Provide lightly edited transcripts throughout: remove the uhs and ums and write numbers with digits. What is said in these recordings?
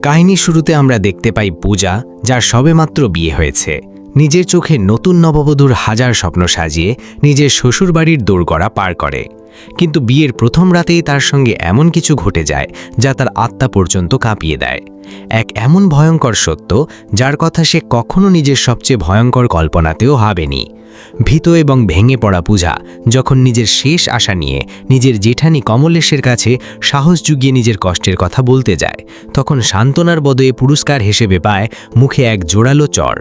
কাহিনীর শুরুতে আমরা দেখতে পাই পূজা, যার সবেমাত্র বিয়ে হয়েছে। নিজের চোখে নতুন নববধূর হাজার স্বপ্ন সাজিয়ে নিজের শ্বশুরবাড়ির দোরগড়া পার করে। কিন্তু বিয়ের প্রথম রাতেই তার সঙ্গে এমন কিছু ঘটে যায় যা তার আত্মা পর্যন্ত কাঁপিয়ে দেয়। এক এমন ভয়ঙ্কর সত্য যার কথা সে কখনো নিজের সবচেয়ে ভয়ঙ্কর কল্পনাতেও ভাবেনি। ভীত এবং ভেঙে পড়া পূজা যখন নিজের শেষ আশা নিয়ে নিজের জেঠানি কমলেশের কাছে সাহস জুগিয়ে নিজের কষ্টের কথা বলতে যায়, তখন সান্ত্বনার বদলে পুরস্কার হিসেবে পায় মুখে এক জোরালো চর।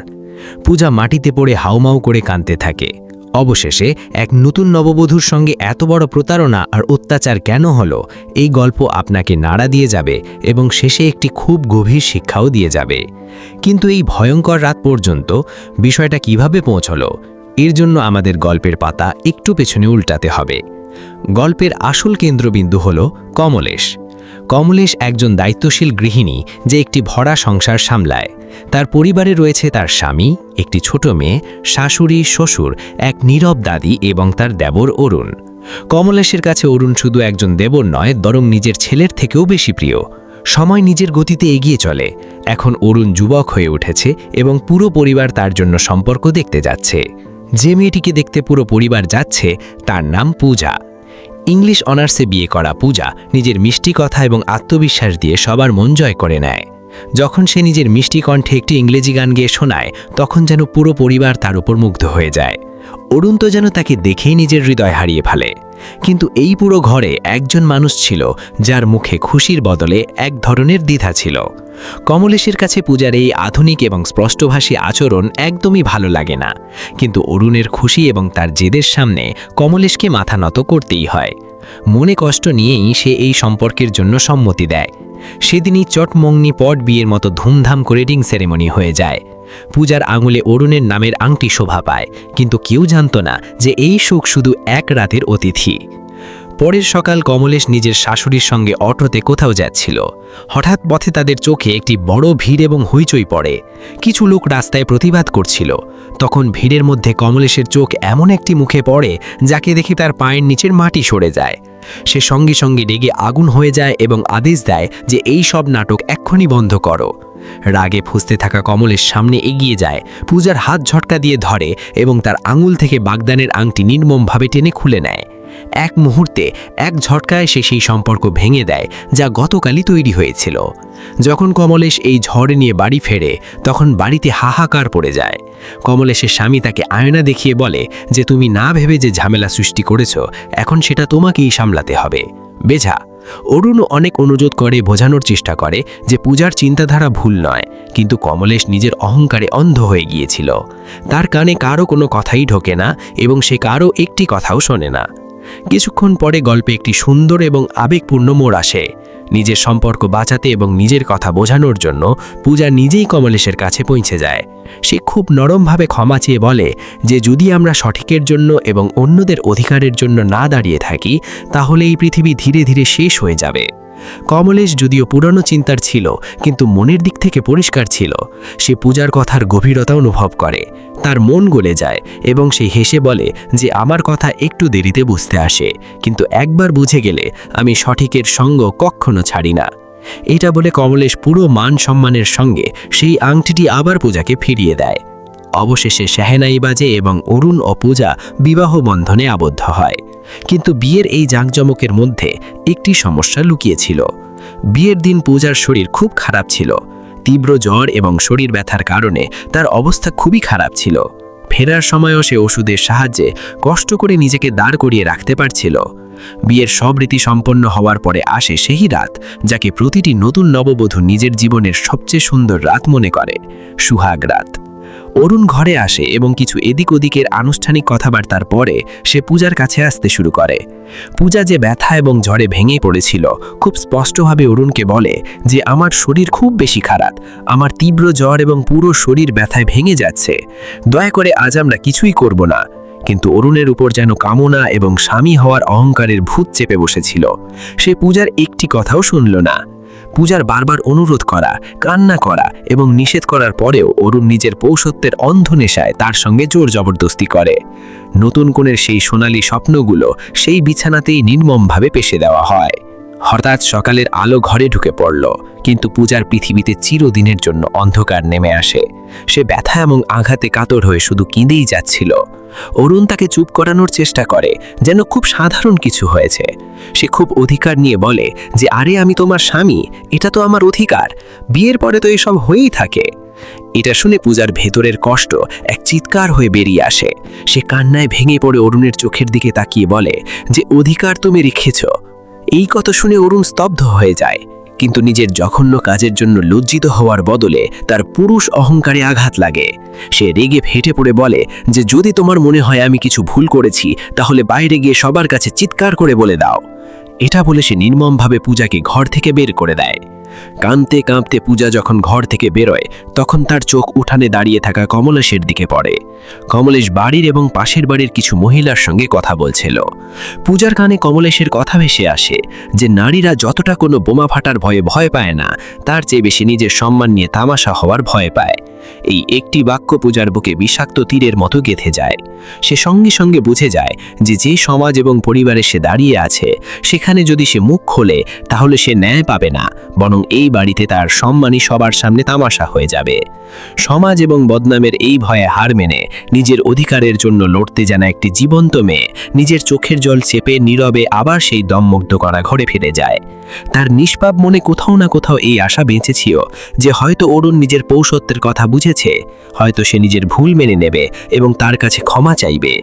পূজা মাটিতে পড়ে হাউমাউ করে কাঁদতে থাকে। অবশেষে এক নতুন নববধূর সঙ্গে এত বড় প্রতারণা আর অত্যাচার কেন হলো, এই গল্প আপনাকে নাড়া দিয়ে যাবে এবং শেষে একটি খুব গভীর শিক্ষাও দিয়ে যাবে। কিন্তু এই ভয়ঙ্কর রাত পর্যন্ত বিষয়টা কিভাবে পৌঁছলো, এর জন্য আমাদের গল্পের পাতা একটু পেছনে উল্টাতে হবে। গল্পের আসল কেন্দ্রবিন্দু হল কমলেশ। কমলেশ একজন দায়িত্বশীল গৃহিণী যে একটি ভরা সংসার সামলায়। তার পরিবারে রয়েছে তার স্বামী, একটি ছোট মেয়ে, শাশুড়ি, শ্বশুর, এক নীরব দাদি এবং তার দেবর অরুণ। কমলেশের কাছে অরুণ শুধু একজন দেবর নয়, বরং নিজের ছেলের থেকেও বেশি প্রিয়। সময় নিজের গতিতে এগিয়ে চলে। এখন অরুণ যুবক হয়ে উঠেছে এবং পুরো পরিবার তার জন্য সম্পর্ক দেখতে যাচ্ছে। যে মেয়েটিকে দেখতে পুরো পরিবার যাচ্ছে তার নাম পূজা। ইংলিশ অনার্সে বিয়ে করা পূজা নিজের মিষ্টি কথা এবং আত্মবিশ্বাস দিয়ে সবার মন জয় করে নেয়। যখন সে নিজের মিষ্টি কণ্ঠে একটি ইংরেজি গান গেয়ে শোনায়, তখন যেন পুরো পরিবার তার উপর মুগ্ধ হয়ে যায়। অরুণ তো যেন তাকে দেখেই নিজের হৃদয় হারিয়ে ফেলে। কিন্তু এই পুরো ঘরে একজন মানুষ ছিল যার মুখে খুশির বদলে এক ধরনের দ্বিধা ছিল। কমলেশের কাছে পূজার এই আধুনিক এবং স্পষ্টভাষী আচরণ একদমই ভালো লাগে না। কিন্তু অরুণের খুশি এবং তার জেদের সামনে কমলেশকে মাথা নত করতেই হয়। মনে কষ্ট নিয়েই সে এই সম্পর্কের জন্য সম্মতি দেয়। সেদিনই চটমংনি পট বিয়ের মতো ধুমধাম করে রিং সেরেমনি হয়ে যায়। পূজার আঙুলে অরুণের নামের আংটি শোভা পায়, কিন্তু কেউ জানত না যে এই সুখ শুধু এক রাতের অতিথি। পরের সকাল কমলেশ নিজের শাশুড়ির সঙ্গে অটোতে কোথাও যাচ্ছিল। হঠাৎ পথে তাদের চোখে একটি বড় ভিড় এবং হইচই পড়ে। কিছু লোক রাস্তায় প্রতিবাদ করছিল। তখন ভিড়ের মধ্যে কমলেশের চোখ এমন একটি মুখে পড়ে যাকে দেখে তার পায়ের নিচের মাটি সরে যায়। সে সঙ্গে সঙ্গে রেগে আগুন হয়ে যায় এবং আদেশ দেয় যে এই সব নাটক এক্ষুনি বন্ধ করো। রাগে ফুঁসতে থাকা কমলেশ সামনে এগিয়ে যায়, পূজার হাত ঝটকা দিয়ে ধরে এবং তার আঙুল থেকে বাগদানের আংটি নির্মমভাবে টেনে খুলে নেয়। এক মুহূর্তে, এক ঝটকায় সে সেই সম্পর্ক ভেঙে দেয় যা গতকালই তৈরি হয়েছিল। যখন কমলেশ এই ঝড় নিয়ে বাড়ি ফেরে, তখন বাড়িতে হাহাকার পড়ে যায়। কমলেশের স্বামী তাকে আয়না দেখিয়ে বলে যে তুমি না ভেবে যে ঝামেলা সৃষ্টি করেছ, এখন সেটা তোমাকেই সামলাতে হবে। বেঝা। অরুণও অনেক অনুরোধ করে, বোঝানোর চেষ্টা করে যে পূজার চিন্তাধারা ভুল নয়, কিন্তু কমলেশ নিজের অহংকারে অন্ধ হয়ে গিয়েছিল। তার কানে কারো কোনো কথাই ঢোকে না এবং সে কারো একটি কথাও শোনে না। কিছুক্ষণ পরে গল্পে একটি সুন্দর এবং আবেগপূর্ণ মোড় আসে। নিজের সম্পর্ক বাঁচাতে এবং নিজের কথা বোঝানোর জন্য পূজা নিজেই কমলেশের কাছে পৌঁছে যায়। সে খুব নরমভাবে ক্ষমা চেয়ে বলে যে যদি আমরা সঠিকের জন্য এবং অন্যদের অধিকারের জন্য না দাঁড়িয়ে থাকি, তাহলে এই পৃথিবী ধীরে ধীরে শেষ হয়ে যাবে। কমলেশ যদিও পুরনো চিন্তার ছিল, কিন্তু মনের দিক থেকে পরিষ্কার ছিল। সে পূজার কথার গভীরতা অনুভব করে। তার মন গলে যায় এবং সে হেসে বলে যে আমার কথা একটু দেরিতে বুঝতে আসে, কিন্তু একবার বুঝে গেলে আমি সঠিকের সঙ্গ কখনো ছাড়ি না। এটা বলে কমলেশ পুরো মান সম্মানের সঙ্গে সেই আংটিটি আবার পূজাকে ফিরিয়ে দেয়। অবশেষে সেহেনাই বাজে এবং অরুণ ও পূজা বিবাহ বন্ধনে আবদ্ধ হয়। কিন্তু বিয়ের এই জাঁকজমকের মধ্যে একটি সমস্যা লুকিয়েছিল। বিয়ের দিন পূজার শরীর খুব খারাপ ছিল। তীব্র জ্বর এবং শরীর ব্যথার কারণে তার অবস্থা খুবই খারাপ ছিল। ফেরার সময়ও সে ওষুধের সাহায্যে কষ্ট করে নিজেকে দাঁড় করিয়ে রাখতে পারছিল। বিয়ের সব রীতি সম্পন্ন হওয়ার পরে আসে সেই রাত যাকে প্রতিটি নতুন নববধূ নিজের জীবনের সবচেয়ে সুন্দর রাত মনে করে, সুহাগ রাত। অরুণ ঘরে আসে এবং কিছু এদিক ওদিকের আনুষ্ঠানিক কথাবার্তার পরে সে পূজার কাছে আসতে শুরু করে। পূজা যে ব্যথা এবং ঝড়ে ভেঙে পড়েছিল, খুব স্পষ্টভাবে অরুণকে বলে যে আমার শরীর খুব বেশি খারাপ, আমার তীব্র জ্বর এবং পুরো শরীর ব্যথায় ভেঙে যাচ্ছে, দয়া করে আজ আমরা কিছুই করব না। কিন্তু অরুণের উপর যেন কামনা এবং স্বামী হওয়ার অহংকারের ভূত চেপে বসেছিল। সে পূজার একটি কথাও শুনল না। পূজার বারবার অনুরোধ করা, কান্না করা এবং নিষেধ করার পরেও অরুণ নিজের পৌষত্বের অন্ধ নেশায় তার সঙ্গে জোর জবরদস্তি করে। নতুন কোণের সেই সোনালী স্বপ্নগুলো সেই বিছানাতেই নির্মমভাবে পেশে দেওয়া হয়। হঠাৎ সকালের আলো ঘরে ঢুকে পড়ল, কিন্তু পূজার পৃথিবীতে চিরদিনের জন্য অন্ধকার নেমে আসে। সে ব্যথা এবং আঘাতে কাতর হয়ে শুধু কেঁদেই যাচ্ছিল। অরুণ তাকে চুপ করানোর চেষ্টা করে, যেন খুব সাধারণ কিছু হয়েছে। সে খুব অধিকার নিয়ে বলে যে, আরে আমি তোমার স্বামী, এটা তো আমার অধিকার, বিয়ের পরে তো এসব হয়েই থাকে। এটা শুনে পূজার ভেতরের কষ্ট এক চিৎকার হয়ে বেরিয়ে আসে। সে কান্নায় ভেঙে পড়ে অরুণের চোখের দিকে তাকিয়ে বলে যে, অধিকার তুমি রেখেছ। এই কথা শুনে অরুণ স্তব্ধ হয়ে যায়, কিন্তু নিজের জঘন্য কাজের জন্য লজ্জিত হওয়ার বদলে তার পুরুষ অহংকারে আঘাত লাগে। সে রেগে ফেটে পড়ে বলে যে, যদি তোমার মনে হয় আমি কিছু ভুল করেছি, তাহলে বাইরে গিয়ে সবার কাছে চিৎকার করে বলে দাও। এটা বলে সে নির্মমভাবে পূজাকে ঘর থেকে বের করে দেয়। কাঁদতে কাঁপতে পূজা যখন ঘর থেকে বেরোয়, তখন তার চোখ উঠানে দাঁড়িয়ে থাকা কমলেশের দিকে পড়ে। কমলেশ বাড়ির এবং পাশের বাড়ির কিছু মহিলার সঙ্গে কথা বলছিল। পূজার কানে কমলেশের কথা ভেসে আসে যে, নারীরা যতটা কোনো বোমা ফাটার ভয়ে ভয় পায় না, তার চেয়ে বেশি নিজের সম্মান নিয়ে তামাশা হওয়ার ভয় পায়। এই একটি বাক্য পূজার বুকে বিষাক্ত তীরের মতো গেঁথে যায়। সে সঙ্গে সঙ্গে বুঝে যায় যে, যে সমাজ এবং পরিবারে সে দাঁড়িয়ে আছে, সেখানে যদি সে মুখ খোলে তাহলে সে ন্যায় পাবে না, বরং এই বাড়িতে তার সম্মানই সবার সামনে তামাশা হয়ে যাবে। সমাজ এবং বদনামের এই ভয়ে হার মেনে নিজের অধিকারের জন্য লড়তে জানা একটি জীবন্ত মেয়ে নিজের চোখের জল চেপে নীরবে আবার সেই দমমুগ্ধ করা ঘরে ফিরে যায়। তার নিষ্পাপ মনে কোথাও না কোথাও এই আশা বেঁচেছিল যে, হয়তো অরুণ নিজের পৌষত্বের কথা বুঝেছে, হয়তো সে নিজের ভুল মেনে নেবে এবং তার কাছে ক্ষমা চাইবে।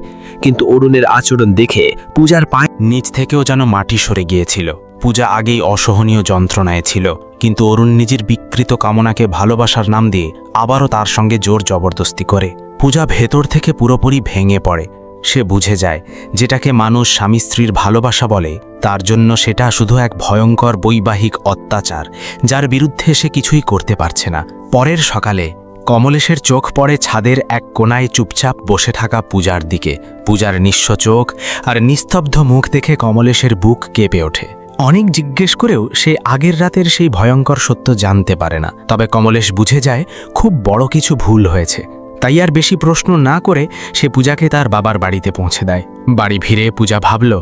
কিন্তু অরুণের আচরণ দেখে পূজার পায়ে নিচ থেকেও যেন মাটি সরে গিয়েছিল। পূজা আগেই অসহনীয় যন্ত্রণায় ছিল, কিন্তু অরুণ নিজের বিকৃত কামনাকে ভালোবাসার নাম দিয়ে আবারও তার সঙ্গে জোর জবরদস্তি করে। পূজা ভেতর থেকে পুরোপুরি ভেঙে পড়ে। সে বুঝে যায়, যেটাকে মানুষ স্বামী স্ত্রীর ভালোবাসা বলে, তার জন্য সেটা শুধু এক ভয়ঙ্কর বৈবাহিক অত্যাচার, যার বিরুদ্ধে সে কিছুই করতে পারছে না। পরের সকালে কমলেশের চোখ পড়ে ছাদের এক কোণায় চুপচাপ বসে থাকা পূজার দিকে। পূজার নিঃস্ব চোখ আর নিস্তব্ধ মুখ দেখে কমলেশের বুক কেঁপে ওঠে। অনেক জিজ্ঞেস করেও সে আগের রাতের সেই ভয়ঙ্কর সত্য জানতে পারে না। তবে কমলেশ বুঝে যায় খুব বড় কিছু ভুল হয়েছে। তাই আর বেশি প্রশ্ন না করে সে পূজাকে তার বাবার বাড়িতে পৌঁছে দেয়। বাড়ি ফিরে পূজা ভাবল,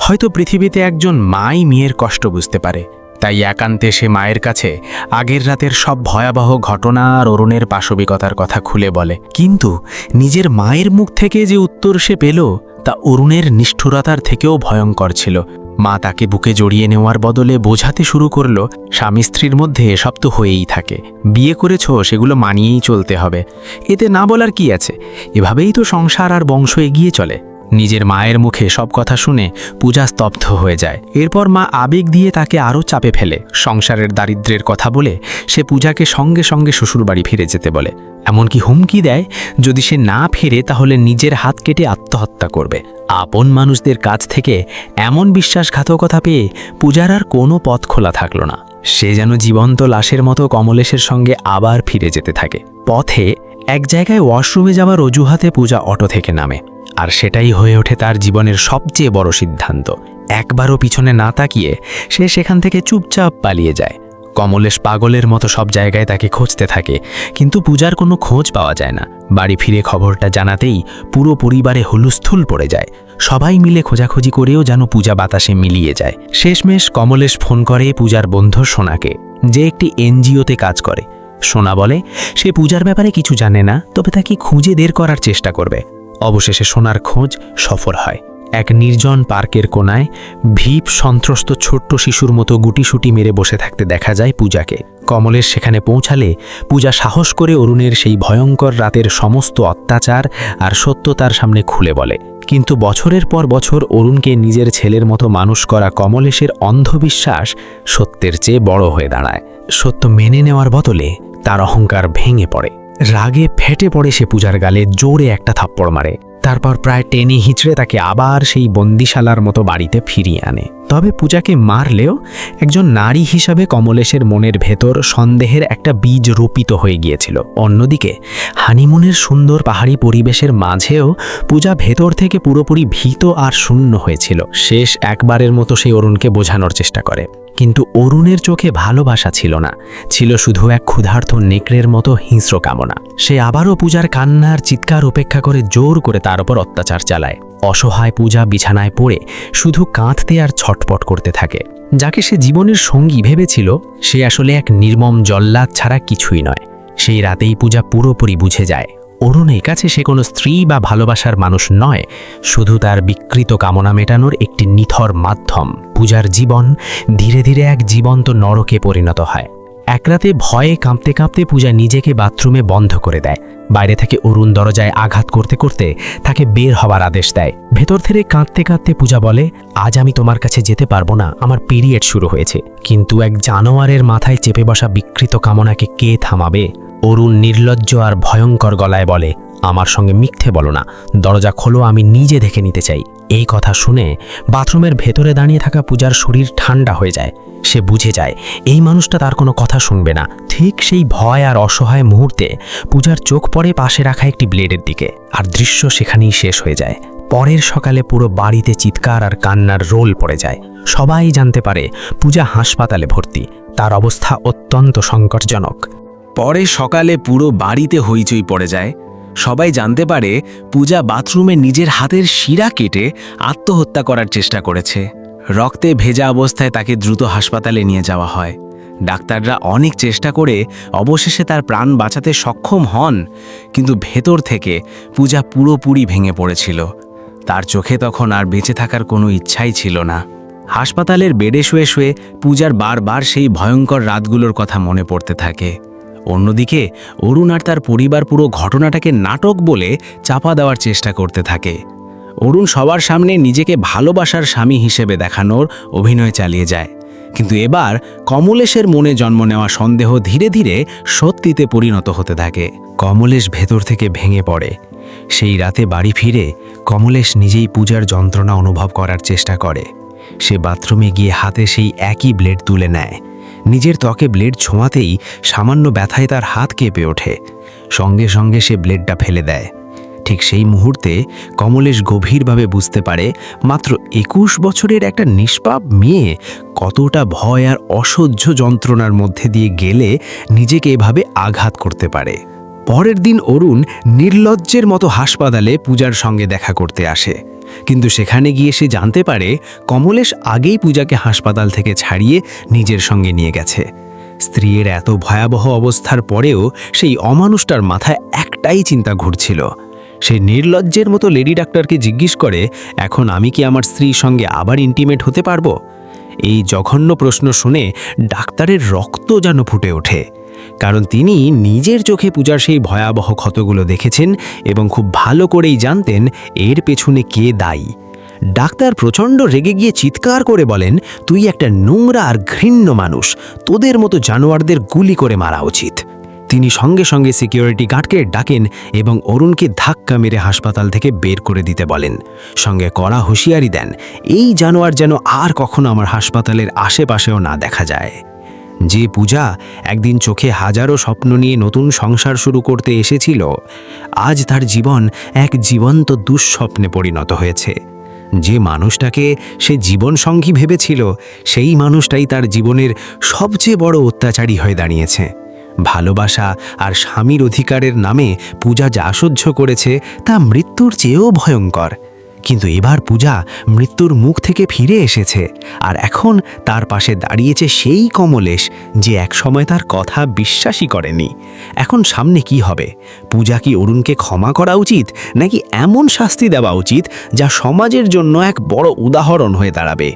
হয়তো পৃথিবীতে একজন মাই মেয়ের কষ্ট বুঝতে পারে। তাই একান্তে সে মায়ের কাছে আগের রাতের সব ভয়াবহ ঘটনা আর অরুণের পাশবিকতার কথা খুলে বলে। কিন্তু নিজের মায়ের মুখ থেকে যে উত্তর সে পেল, তা অরুণের নিষ্ঠুরতার থেকেও ভয়ঙ্কর ছিল। মা তাকে বুকে জড়িয়ে নেওয়ার বদলে বোঝাতে শুরু করল, স্বামী স্ত্রীর মধ্যে এসব তো হয়েই থাকে, বিয়ে করেছ সেগুলো মানিয়েই চলতে হবে, এতে না বলার কি আছে, এভাবেই তো সংসার আর বংশ এগিয়ে চলে। নিজের মায়ের মুখে সব কথা শুনে পূজা স্তব্ধ হয়ে যায়। এরপর মা আবেগ দিয়ে তাকে আরও চাপে ফেলে। সংসারের দারিদ্র্যের কথা বলে সে পূজাকে সঙ্গে সঙ্গে শ্বশুরবাড়ি ফিরে যেতে বলে। এমনকি হুমকি দেয়, যদি সে না ফেরে তাহলে নিজের হাত কেটে আত্মহত্যা করবে। আপন মানুষদের কাছ থেকে এমন বিশ্বাসঘাতকতা পেয়ে পূজার আর কোনো পথ খোলা থাকলো না। সে যেন জীবন্ত লাশের মতো কমলেশের সঙ্গে আবার ফিরে যেতে থাকে। পথে এক জায়গায় ওয়াশরুমে যাওয়ার অজুহাতে পূজা অটো থেকে নামে, আর সেটাই হয়ে ওঠে তার জীবনের সবচেয়ে বড় সিদ্ধান্ত। একবারও পিছনে না তাকিয়ে সে সেখান থেকে চুপচাপ পালিয়ে যায়। কমলেশ পাগলের মতো সব জায়গায় তাকে খুঁজতে থাকে, কিন্তু পূজার কোনো খোঁজ পাওয়া যায় না। বাড়ি ফিরে খবরটা জানাতেই পুরো পরিবারে হুলস্থুল পড়ে যায়। সবাই মিলে খোঁজাখুঁজি করেও যেন পূজা বাতাসে মিলিয়ে যায়। শেষমেশ কমলেশ ফোন করে পূজার বন্ধু সোনাকে, যে একটি এনজিওতে কাজ করে। সোনা বলে সে পূজার ব্যাপারে কিছু জানে না, তবে তাকে খুঁজে বের করার চেষ্টা করবে। অবশেষে সোনার খোঁজ সফল হয়। এক নির্জন পার্কের কোণায় ভীপ সন্ত্রস্ত ছোট্ট শিশুর মতো গুটিসুটি মেরে বসে থাকতে দেখা যায় পূজাকে। কমলেশ সেখানে পৌঁছালে পূজা সাহস করে অরুণের সেই ভয়ঙ্কর রাতের সমস্ত অত্যাচার আর সত্য তার সামনে খুলে বলে। কিন্তু বছরের পর বছর অরুণকে নিজের ছেলের মতো মানুষ করা কমলেশের অন্ধবিশ্বাস সত্যের চেয়ে বড় হয়ে দাঁড়ায়। সত্য মেনে নেওয়ার বদলে তার অহংকার ভেঙে পড়ে। রাগে ফেটে পড়ে সে পূজার গালে জোরে একটা থাপ্পড় মারে। তারপর প্রায় টেনে হিঁচড়ে তাকে আবার সেই বন্দিশালার মতো বাড়িতে ফিরিয়ে আনে। তবে পূজাকে মারলেও একজন নারী হিসাবে কমলেশের মনের ভেতর সন্দেহের একটা বীজ রোপিত হয়ে গিয়েছিল। অন্যদিকে হানিমুনের সুন্দর পাহাড়ি পরিবেশের মাঝেও পূজা ভেতর থেকে পুরোপুরি ভীত আর শূন্য হয়েছিল। শেষ একবারের মতো সে অরুণকে বোঝানোর চেষ্টা করে, কিন্তু অরুণের চোখে ভালোবাসা ছিল না, ছিল শুধু এক ক্ষুধার্ত নেকড়ের মতো হিংস্র কামনা। সে আবারও পূজার কান্নার চিৎকার উপেক্ষা করে জোর করে তার উপর অত্যাচার চালায়। অসহায় পূজা বিছানায় পড়ে শুধু কাঁদতে আর ছটপট করতে থাকে। যাকে সে জীবনের সঙ্গী ভেবেছিল সে আসলে এক নির্মম জল্লাদ ছাড়া কিছুই নয়। সেই রাতেই পূজা পুরোপুরি বুঝে যায় অরুণের কাছে সে কোনো স্ত্রী বা ভালোবাসার মানুষ নয়, শুধু তার বিকৃত কামনা মেটানোর একটি নিথর মাধ্যম। পূজার জীবন ধীরে ধীরে এক জীবন্ত নরকে পরিণত হয়। এক রাতে ভয়ে কাঁপতে কাঁপতে পূজা নিজেকে বাথরুমে বন্ধ করে দেয়। বাইরে থেকে অরুণ দরজায় আঘাত করতে করতে তাকে বের হবার আদেশ দেয়। ভেতর থেকে কাঁদতে কাঁদতে পূজা বলে, আজ আমি তোমার কাছে যেতে পারবো না, আমার পিরিয়ড শুরু হয়েছে। কিন্তু এক জানোয়ারের মাথায় চেপে বসা বিকৃত কামনাকে কে থামাবে? অরুণ নির্লজ্জ আর ভয়ঙ্কর গলায় বলে, আমার সঙ্গে মিথ্যে বলো না, দরজা খোলো, আমি নিজে দেখে নিতে চাই। এই কথা শুনে বাথরুমের ভেতরে দাঁড়িয়ে থাকা পূজার শরীর ঠান্ডা হয়ে যায়। সে বুঝে যায় এই মানুষটা তার কোনো কথা শুনবে না। ঠিক সেই ভয় আর অসহায় মুহূর্তে পূজার চোখ পড়ে পাশে রাখা একটি ব্লেডের দিকে, আর দৃশ্য সেখানেই শেষ হয়ে যায়। পরের সকালে পুরো বাড়িতে চিৎকার আর কান্নার রোল পড়ে যায়। সবাই জানতে পারে পূজা হাসপাতালে ভর্তি, তার অবস্থা অত্যন্ত সংকটজনক। পরে সকালে পুরো বাড়িতে হইচই পড়ে যায়। সবাই জানতে পারে পূজা বাথরুমে নিজের হাতের শিরা কেটে আত্মহত্যা করার চেষ্টা করেছে। রক্তে ভেজা অবস্থায় তাকে দ্রুত হাসপাতালে নিয়ে যাওয়া হয়। ডাক্তাররা অনেক চেষ্টা করে অবশেষে তার প্রাণ বাঁচাতে সক্ষম হন, কিন্তু ভেতর থেকে পূজা পুরোপুরি ভেঙে পড়েছিল। তার চোখে তখন আর বেঁচে থাকার কোনো ইচ্ছাই ছিল না। হাসপাতালের বেডে শুয়ে শুয়ে পূজার বারবার সেই ভয়ঙ্কর রাতগুলোর কথা মনে পড়তে থাকে। অন্যদিকে অরুণ আর তার পরিবার পুরো ঘটনাটাকে নাটক বলে চাপা দেওয়ার চেষ্টা করতে থাকে। অরুণ সবার সামনে নিজেকে ভালোবাসার স্বামী হিসেবে দেখানোর অভিনয় চালিয়ে যায়, কিন্তু এবার কমলেশের মনে জন্ম নেওয়া সন্দেহ ধীরে ধীরে সত্যিতে পরিণত হতে থাকে। কমলেশ ভেতর থেকে ভেঙে পড়ে। সেই রাতে বাড়ি ফিরে কমলেশ নিজেই পূজার যন্ত্রণা অনুভব করার চেষ্টা করে। সে বাথরুমে গিয়ে হাতে সেই একই ব্লেড তুলে নেয়। নিজের ত্বকে ব্লেড ছোঁয়াতেই সামান্য ব্যথায় তার হাত কেঁপে ওঠে। সঙ্গে সঙ্গে সে ব্লেডটা ফেলে দেয়। ঠিক সেই মুহূর্তে কমলেশ গভীরভাবে বুঝতে পারে মাত্র 21 বছরের একটা নিষ্পাপ মেয়ে কতটা ভয় আর অসহ্য যন্ত্রণার মধ্যে দিয়ে গেলে নিজেকে এভাবে আঘাত করতে পারে। পরের দিন অরুণ নির্লজ্জের মতো হাসপাতালে পূজার সঙ্গে দেখা করতে আসে, কিন্তু সেখানে গিয়ে সে জানতে পারে কমলেশ আগেই পূজাকে হাসপাতাল থেকে ছাড়িয়ে নিজের সঙ্গে নিয়ে গেছে। স্ত্রীর এত ভয়াবহ অবস্থার পরেও সেই অমানুষটার মাথায় একটাই চিন্তা ঘুরছিল। সে নির্লজ্জের মতো লেডি ডাক্তারকে জিজ্ঞেস করে, এখন আমি কি আমার স্ত্রীর সঙ্গে আবার ইন্টিমেট হতে পারবো? এই জঘন্য প্রশ্ন শুনে ডাক্তারের রক্ত যেন ফুটে ওঠে, কারণ তিনি নিজের চোখে পূজার সেই ভয়াবহ ক্ষতগুলো দেখেছেন এবং খুব ভালো করেই জানতেন এর পেছনে কে দায়ী। ডাক্তার প্রচণ্ড রেগে গিয়ে চিৎকার করে বলেন, তুই একটা নোংরা আর ঘৃণ্য মানুষ, তোদের মতো জানোয়ারদের গুলি করে মারা উচিত। তিনি সঙ্গে সঙ্গে সিকিউরিটি গার্ডকে ডাকেন এবং অরুণকে ধাক্কা মেরে হাসপাতাল থেকে বের করে দিতে বলেন। সঙ্গে কড়া হুঁশিয়ারি দেন, এই জানোয়ার যেন আর কখনো আমার হাসপাতালের আশেপাশেও না দেখা যায়। যে পূজা একদিন চোখে হাজারো স্বপ্ন নিয়ে নতুন সংসার শুরু করতে এসেছিল, আজ তার জীবন এক জীবন্ত দুঃস্বপ্নে পরিণত হয়েছে। যে মানুষটাকে সে জীবনসঙ্গী ভেবেছিল, সেই মানুষটাই তার জীবনের সবচেয়ে বড় অত্যাচারী হয়ে দাঁড়িয়েছে। ভালোবাসা আর স্বামীর অধিকারের নামে পূজা যা সহ্য করেছে তা মৃত্যুর চেয়েও ভয়ঙ্কর। কিন্তু এবার পূজা মৃত্যুর মুখ থেকে ফিরে এসেছে, আর এখন তার পাশে দাঁড়িয়েছে সেই কমলেশ যে একসময় তার কথা বিশ্বাসই করেনি। এখন সামনে কি হবে? পূজা কি অরুণকে ক্ষমা করা উচিত, নাকি এমন শাস্তি দেওয়া উচিত যা সমাজের জন্য এক বড় উদাহরণ হয়ে দাঁড়াবে?